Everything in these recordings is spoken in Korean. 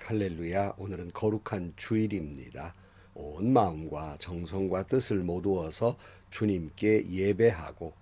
할렐루야. 오늘은 거룩한 주일입니다. 온 마음과 정성과 뜻을 모두어서 주님께 예배하고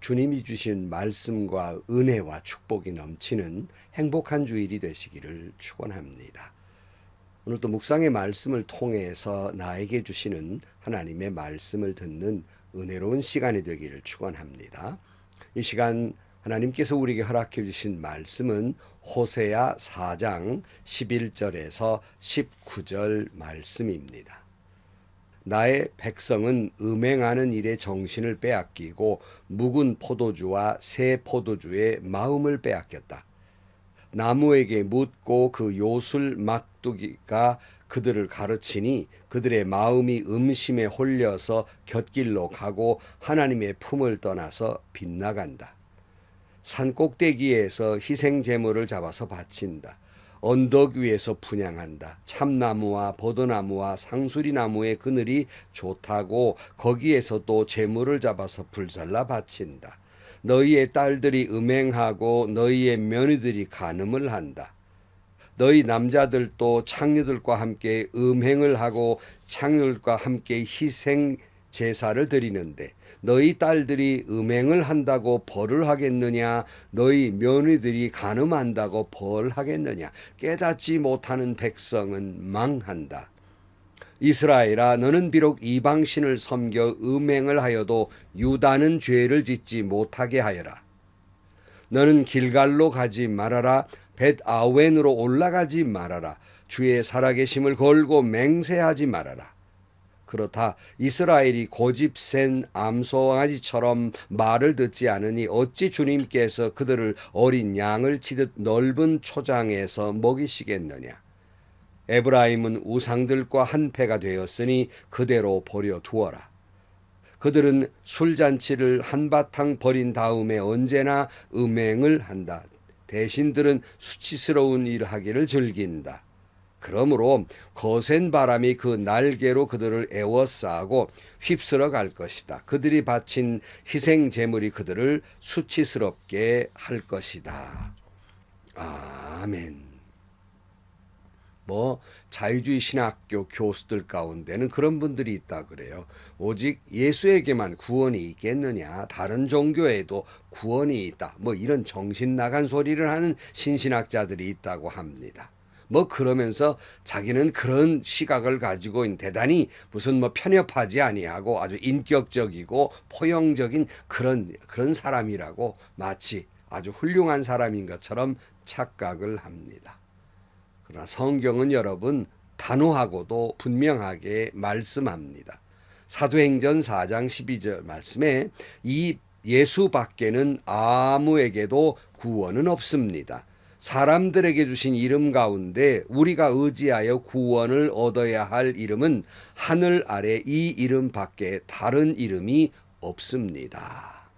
주님이 주신 말씀과 은혜와 축복이 넘치는 행복한 주일이 되시기를 축원합니다. 오늘도 묵상의 말씀을 통해서 나에게 주시는 하나님의 말씀을 듣는 은혜로운 시간이 되기를 축원합니다. 이 시간 하나님께서 우리에게 허락해 주신 말씀은 호세아 4장 11절에서 19절 말씀입니다. 나의 백성은 음행하는 일에 정신을 빼앗기고 묵은 포도주와 새 포도주의 마음을 빼앗겼다. 나무에게 묻고 그 요술 막두기가 그들을 가르치니 그들의 마음이 음심에 홀려서 곁길로 가고 하나님의 품을 떠나서 빗나간다. 산 꼭대기에서 희생 제물을 잡아서 바친다. 언덕 위에서 분향한다. 참나무와 버드나무와 상수리나무의 그늘이 좋다고 거기에서 또 제물을 잡아서 불살라 바친다. 너희의 딸들이 음행하고 너희의 며느들이 간음을 한다. 너희 남자들도 창녀들과 함께 음행을 하고 창녀들과 함께 희생 제사를 드리는데 너희 딸들이 음행을 한다고 벌을 하겠느냐? 너희 며느리들이 간음한다고 벌하겠느냐? 깨닫지 못하는 백성은 망한다. 이스라엘아, 너는 비록 이방신을 섬겨 음행을 하여도 유다는 죄를 짓지 못하게 하여라. 너는 길갈로 가지 말아라. 벳아웬으로 올라가지 말아라. 주의 살아계심을 걸고 맹세하지 말아라. 그렇다 이스라엘이 고집센 암소강아지처럼 말을 듣지 않으니 어찌 주님께서 그들을 어린 양을 치듯 넓은 초장에서 먹이시겠느냐. 에브라임은 우상들과 한패가 되었으니 그대로 버려두어라. 그들은 술잔치를 한바탕 벌인 다음에 언제나 음행을 한다. 대신들은 수치스러운 일 하기를 즐긴다. 그러므로 거센 바람이 그 날개로 그들을 에워싸고 휩쓸어 갈 것이다. 그들이 바친 희생 제물이 그들을 수치스럽게 할 것이다. 아멘. 자유주의 신학교 교수들 가운데는 그런 분들이 있다 그래요. 오직 예수에게만 구원이 있겠느냐? 다른 종교에도 구원이 있다. 이런 정신 나간 소리를 하는 신신학자들이 있다고 합니다. 그러면서 자기는 그런 시각을 가지고 대단히 무슨 편협하지 아니하고 아주 인격적이고 포용적인 그런 사람이라고 마치 아주 훌륭한 사람인 것처럼 착각을 합니다. 그러나 성경은 여러분 단호하고도 분명하게 말씀합니다. 사도행전 4장 12절 말씀에 이 예수 밖에는 아무에게도 구원은 없습니다. 사람들에게 주신 이름 가운데 우리가 의지하여 구원을 얻어야 할 이름은 하늘 아래 이 이름 밖에 다른 이름이 없습니다.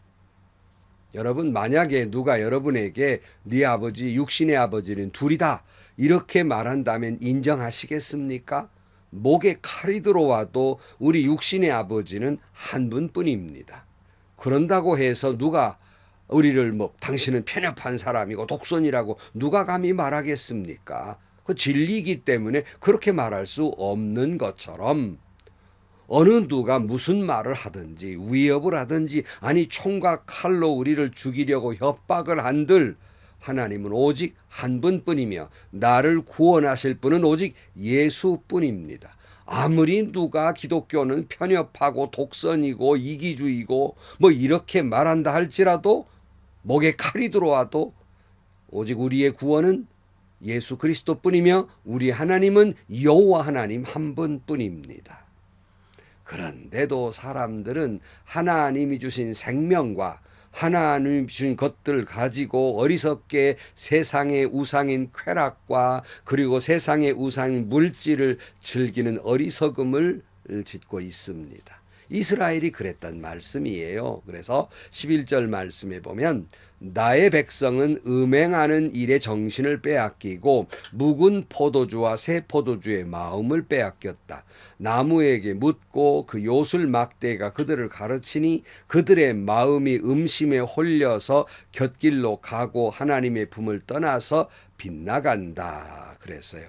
여러분, 만약에 누가 여러분에게 네 아버지, 육신의 아버지는 둘이다 이렇게 말한다면 인정하시겠습니까? 목에 칼이 들어와도 우리 육신의 아버지는 한 분뿐입니다. 그런다고 해서 누가 우리를 당신은 편협한 사람이고 독선이라고 누가 감히 말하겠습니까? 그 진리이기 때문에 그렇게 말할 수 없는 것처럼 어느 누가 무슨 말을 하든지 위협을 하든지 아니 총과 칼로 우리를 죽이려고 협박을 한들 하나님은 오직 한 분뿐이며 나를 구원하실 분은 오직 예수뿐입니다. 아무리 누가 기독교는 편협하고 독선이고 이기주의고 이렇게 말한다 할지라도 목에 칼이 들어와도 오직 우리의 구원은 예수 그리스도뿐이며 우리 하나님은 여호와 하나님 한 분뿐입니다. 그런데도 사람들은 하나님이 주신 생명과 하나님이 주신 것들 가지고 어리석게 세상의 우상인 쾌락과 그리고 세상의 우상인 물질을 즐기는 어리석음을 짓고 있습니다. 이스라엘이 그랬단 말씀이에요. 그래서 11절 말씀에 보면 나의 백성은 음행하는 일에 정신을 빼앗기고 묵은 포도주와 새 포도주의 마음을 빼앗겼다. 나무에게 묻고 그 요술 막대가 그들을 가르치니 그들의 마음이 음심에 홀려서 곁길로 가고 하나님의 품을 떠나서 빗나간다. 그랬어요.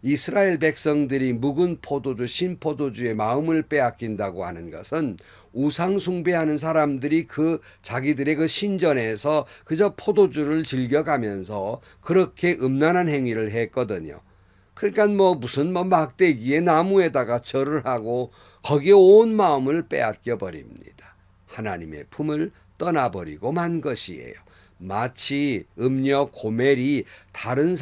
이스라엘 백성들이 묵은 포도주, 신포도주의 마음을 빼앗긴다고 하는 것은 우상 숭배하는 사람들이 그 자기들의 그 신전에서 그저 포도주를 즐겨가면서 그렇게 음란한 행위를 했거든요. 그러니까 무슨 막대기에 나무에다가 절을 하고 거기에 온 마음을 빼앗겨 버립니다. 하나님의 품을 떠나버리고 만 것이에요. 마치 음녀 고멜이 다른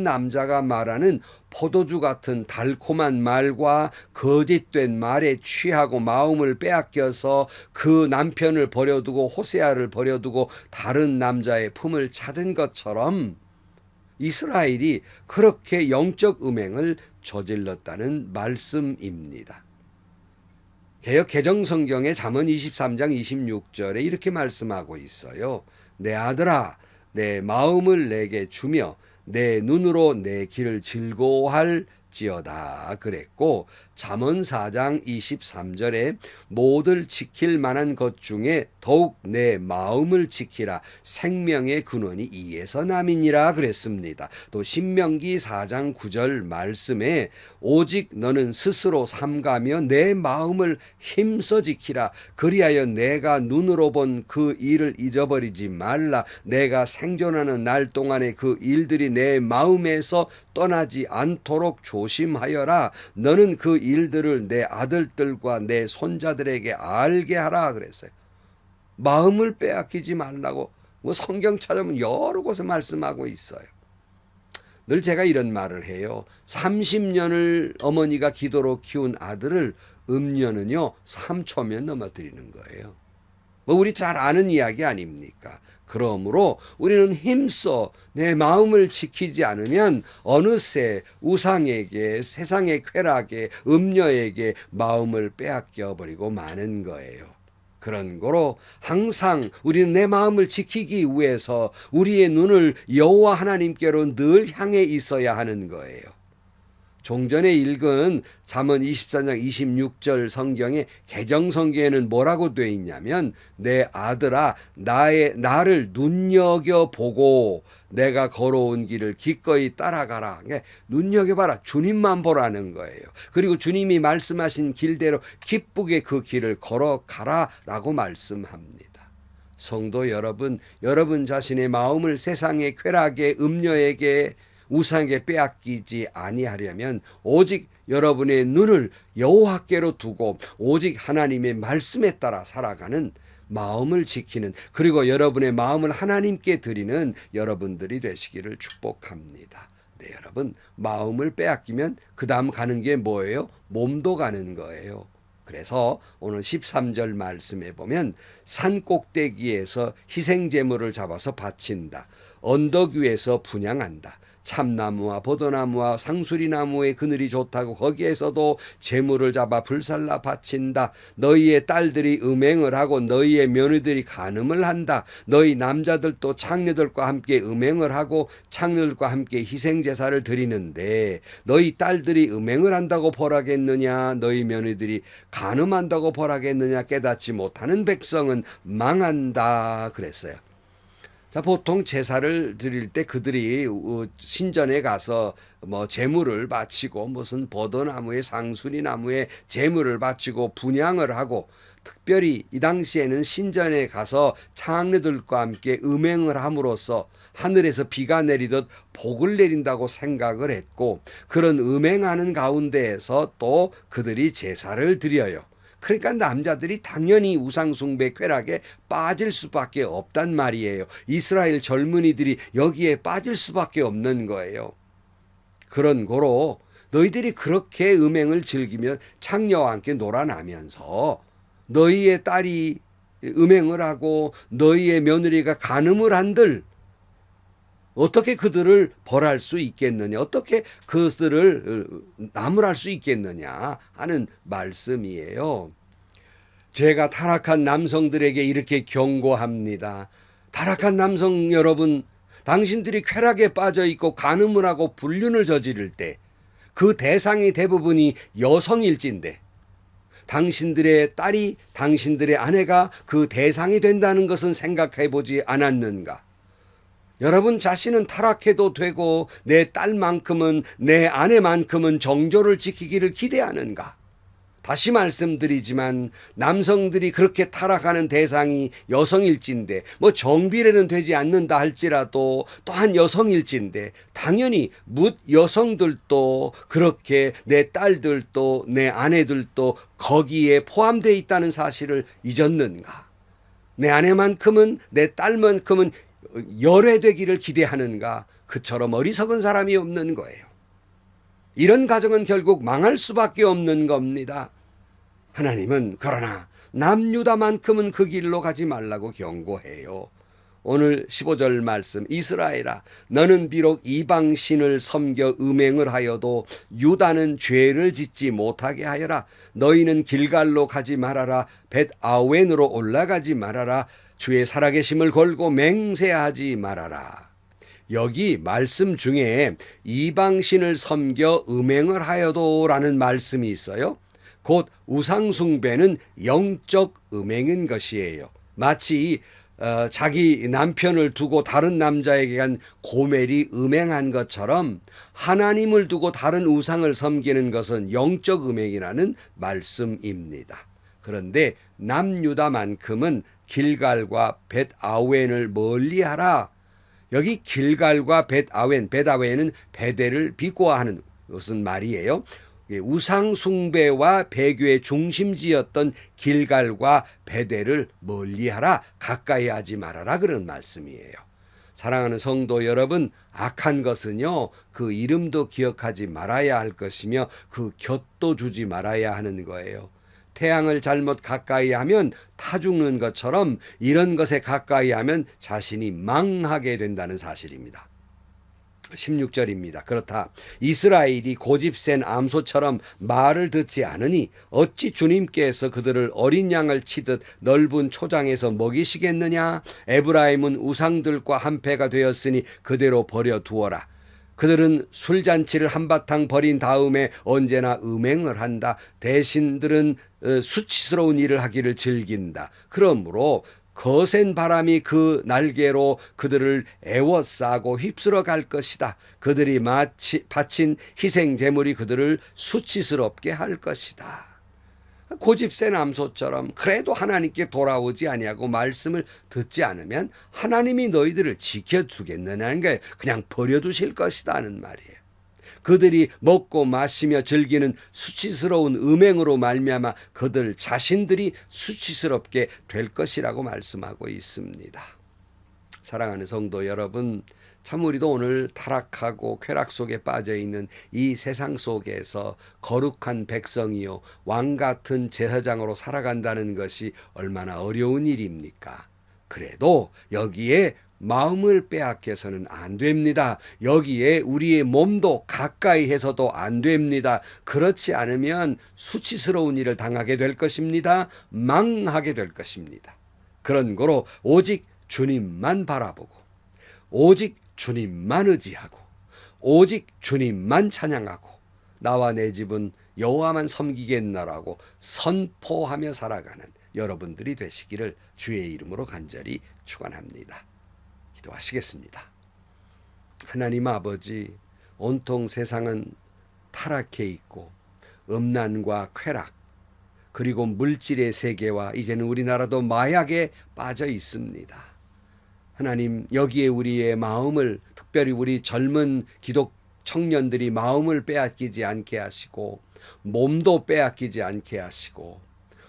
남자가 말하는 포도주 같은 달콤한 말과 거짓된 말에 취하고 마음을 빼앗겨서 그 남편을 버려두고 호세아를 버려두고 다른 남자의 품을 찾은 것처럼 이스라엘이 그렇게 영적 음행을 저질렀다는 말씀입니다. 개역 개정성경의 잠언 23장 26절에 이렇게 말씀하고 있어요. 내 아들아, 내 마음을 내게 주며 내 눈으로 내 길을 즐거워할지어다 그랬고, 잠언 4장 23절에 모든 지킬 만한 것 중에 더욱 내 마음을 지키라, 생명의 근원이 이에서 남이니라 그랬습니다. 또 신명기 4장 9절 말씀에 오직 너는 스스로 삼가며 내 마음을 힘써 지키라, 그리하여 내가 눈으로 본 그 일을 잊어버리지 말라. 내가 생존하는 날 동안에 그 일들이 내 마음에서 떠나지 않도록 조심하여라. 너는 그 일들을 내 아들들과 내 손자들에게 알게 하라 그랬어요. 마음을 빼앗기지 말라고 성경 찾아보면 여러 곳에 말씀하고 있어요. 늘 제가 이런 말을 해요. 30년을 어머니가 기도로 키운 아들을 음녀는요 3초면 넘어뜨리는 거예요. 우리 잘 아는 이야기 아닙니까? 그러므로 우리는 힘써 내 마음을 지키지 않으면 어느새 우상에게, 세상의 쾌락에, 음녀에게 마음을 빼앗겨 버리고 마는 거예요. 그런 거로 항상 우리는 내 마음을 지키기 위해서 우리의 눈을 여호와 하나님께로 늘 향해 있어야 하는 거예요. 종전에 읽은 잠언 24장 26절 성경의 개정성경에는 뭐라고 되어 있냐면, 내 아들아 나를 눈여겨보고 내가 걸어온 길을 기꺼이 따라가라. 눈여겨봐라. 주님만 보라는 거예요. 그리고 주님이 말씀하신 길대로 기쁘게 그 길을 걸어가라 라고 말씀합니다. 성도 여러분, 여러분 자신의 마음을 세상의 쾌락에, 음녀에게, 우상에게 빼앗기지 아니하려면 오직 여러분의 눈을 여호와께로 두고 오직 하나님의 말씀에 따라 살아가는, 마음을 지키는, 그리고 여러분의 마음을 하나님께 드리는 여러분들이 되시기를 축복합니다. 네, 여러분, 마음을 빼앗기면 그 다음 가는 게 뭐예요? 몸도 가는 거예요. 그래서 오늘 13절 말씀에 보면 산 꼭대기에서 희생제물을 잡아서 바친다. 언덕 위에서 분향한다. 참나무와 포도나무와 상수리나무의 그늘이 좋다고 거기에서도 제물을 잡아 불살라 바친다. 너희의 딸들이 음행을 하고 너희의 며느리들이 간음을 한다. 너희 남자들도 창녀들과 함께 음행을 하고 창녀들과 함께 희생제사를 드리는데 너희 딸들이 음행을 한다고 벌하겠느냐, 너희 며느리들이 간음한다고 벌하겠느냐. 깨닫지 못하는 백성은 망한다 그랬어요. 자, 보통 제사를 드릴 때 그들이 신전에 가서 제물을 바치고 무슨 버더나무에 상수리나무에 제물을 바치고 분향을 하고, 특별히 이 당시에는 신전에 가서 창녀들과 함께 음행을 함으로써 하늘에서 비가 내리듯 복을 내린다고 생각을 했고, 그런 음행하는 가운데에서 또 그들이 제사를 드려요. 그러니까 남자들이 당연히 우상숭배 쾌락에 빠질 수밖에 없단 말이에요. 이스라엘 젊은이들이 여기에 빠질 수밖에 없는 거예요. 그런 거로 너희들이 그렇게 음행을 즐기며 창녀와 함께 놀아나면서 너희의 딸이 음행을 하고 너희의 며느리가 간음을 한들 어떻게 그들을 벌할 수 있겠느냐, 어떻게 그들을 나무랄 수 있겠느냐 하는 말씀이에요. 제가 타락한 남성들에게 이렇게 경고합니다. 타락한 남성 여러분, 당신들이 쾌락에 빠져 있고 간음을 하고 불륜을 저지를 때 그 대상이 대부분이 여성일진데 당신들의 딸이, 당신들의 아내가 그 대상이 된다는 것은 생각해 보지 않았는가? 여러분 자신은 타락해도 되고 내 딸만큼은, 내 아내만큼은 정조를 지키기를 기대하는가? 다시 말씀드리지만 남성들이 그렇게 타락하는 대상이 여성일진데 정비례는 되지 않는다 할지라도 또한 여성일진데 당연히 묻 여성들도 그렇게 내 딸들도 내 아내들도 거기에 포함되어 있다는 사실을 잊었는가? 내 아내만큼은, 내 딸만큼은 열애되기를 기대하는가? 그처럼 어리석은 사람이 없는 거예요. 이런 가정은 결국 망할 수밖에 없는 겁니다. 하나님은 그러나 남유다만큼은 그 길로 가지 말라고 경고해요. 오늘 15절 말씀, 이스라엘아 너는 비록 이방신을 섬겨 음행을 하여도 유다는 죄를 짓지 못하게 하여라. 너희는 길갈로 가지 말아라. 벳아웬으로 올라가지 말아라. 주의 살아계심을 걸고 맹세하지 말아라. 여기 말씀 중에 이방신을 섬겨 음행을 하여도 라는 말씀이 있어요. 곧 우상숭배는 영적 음행인 것이에요. 마치 자기 남편을 두고 다른 남자에게 간 고멜이 음행한 것처럼 하나님을 두고 다른 우상을 섬기는 것은 영적 음행이라는 말씀입니다. 그런데 남유다만큼은 길갈과 벳아웬을 멀리하라. 여기 길갈과 벳아웬은 베델을 비꼬아하는 것은 말이에요. 우상 숭배와 배교의 중심지였던 길갈과 베델을 멀리하라, 가까이 하지 말아라, 그런 말씀이에요. 사랑하는 성도 여러분, 악한 것은요 그 이름도 기억하지 말아야 할 것이며 그 곁도 주지 말아야 하는 거예요. 태양을 잘못 가까이 하면 타 죽는 것처럼 이런 것에 가까이 하면 자신이 망하게 된다는 사실입니다. 16절입니다. 그렇다 이스라엘이 고집센 암소처럼 말을 듣지 않으니 어찌 주님께서 그들을 어린 양을 치듯 넓은 초장에서 먹이시겠느냐? 에브라임은 우상들과 한패가 되었으니 그대로 버려두어라. 그들은 술잔치를 한바탕 벌인 다음에 언제나 음행을 한다. 대신들은 수치스러운 일을 하기를 즐긴다. 그러므로 거센 바람이 그 날개로 그들을 에워싸고 휩쓸어 갈 것이다. 그들이 바친 희생 제물이 그들을 수치스럽게 할 것이다. 고집센 암소처럼 그래도 하나님께 돌아오지 아니하고 말씀을 듣지 않으면 하나님이 너희들을 지켜주겠느냐는 거예요. 그냥 버려두실 것이다는 말이에요. 그들이 먹고 마시며 즐기는 수치스러운 음행으로 말미암아 그들 자신들이 수치스럽게 될 것이라고 말씀하고 있습니다. 사랑하는 성도 여러분, 참 우리도 오늘 타락하고 쾌락 속에 빠져있는 이 세상 속에서 거룩한 백성이요 왕 같은 제사장으로 살아간다는 것이 얼마나 어려운 일입니까? 그래도 여기에 마음을 빼앗겨서는 안 됩니다. 여기에 우리의 몸도 가까이 해서도 안 됩니다. 그렇지 않으면 수치스러운 일을 당하게 될 것입니다. 망하게 될 것입니다. 그런 거로 오직 주님만 바라보고 오직 주님만 의지하고 오직 주님만 찬양하고 나와 내 집은 여호와만 섬기겠나라고 선포하며 살아가는 여러분들이 되시기를 주의 이름으로 간절히 축원합니다. 기도하시겠습니다. 하나님 아버지, 온통 세상은 타락해 있고 음란과 쾌락 그리고 물질의 세계와 이제는 우리나라도 마약에 빠져 있습니다. 하나님, 여기에 우리의 마음을, 특별히 우리 젊은 기독 청년들이 마음을 빼앗기지 않게 하시고 몸도 빼앗기지 않게 하시고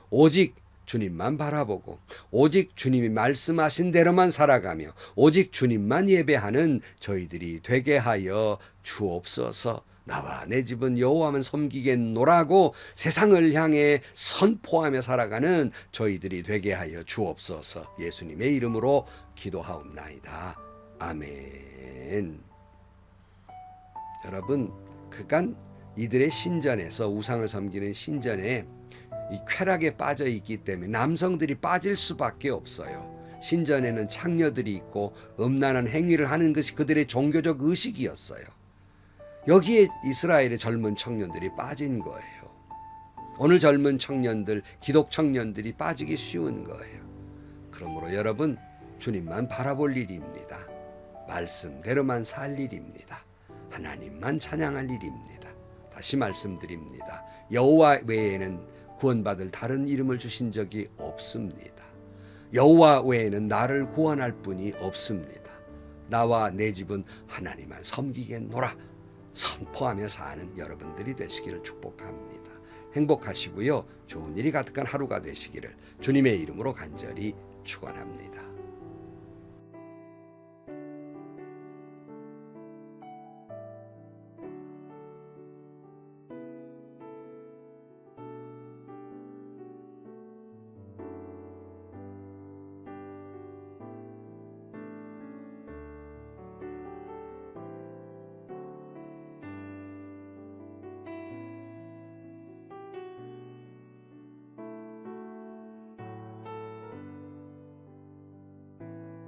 오직 주님만 바라보고 오직 주님이 말씀하신 대로만 살아가며 오직 주님만 예배하는 저희들이 되게 하여 주옵소서. 나와 내 집은 여호와만 섬기겠노라고 세상을 향해 선포하며 살아가는 저희들이 되게 하여 주옵소서. 예수님의 이름으로 기도하옵나이다. 아멘. 여러분, 그간 이들의 신전에서 우상을 섬기는 신전에 이 쾌락에 빠져 있기 때문에 남성들이 빠질 수밖에 없어요. 신전에는 창녀들이 있고 음란한 행위를 하는 것이 그들의 종교적 의식이었어요. 여기에 이스라엘의 젊은 청년들이 빠진 거예요. 오늘 젊은 청년들, 기독 청년들이 빠지기 쉬운 거예요. 그러므로 여러분, 주님만 바라볼 일입니다. 말씀대로만 살 일입니다. 하나님만 찬양할 일입니다. 다시 말씀드립니다. 여호와 외에는 구원받을 다른 이름을 주신 적이 없습니다. 여호와 외에는 나를 구원할 분이 없습니다. 나와 내 집은 하나님만 섬기겠노라 선포하며 사는 여러분들이 되시기를 축복합니다. 행복하시고요. 좋은 일이 가득한 하루가 되시기를 주님의 이름으로 간절히 축원합니다.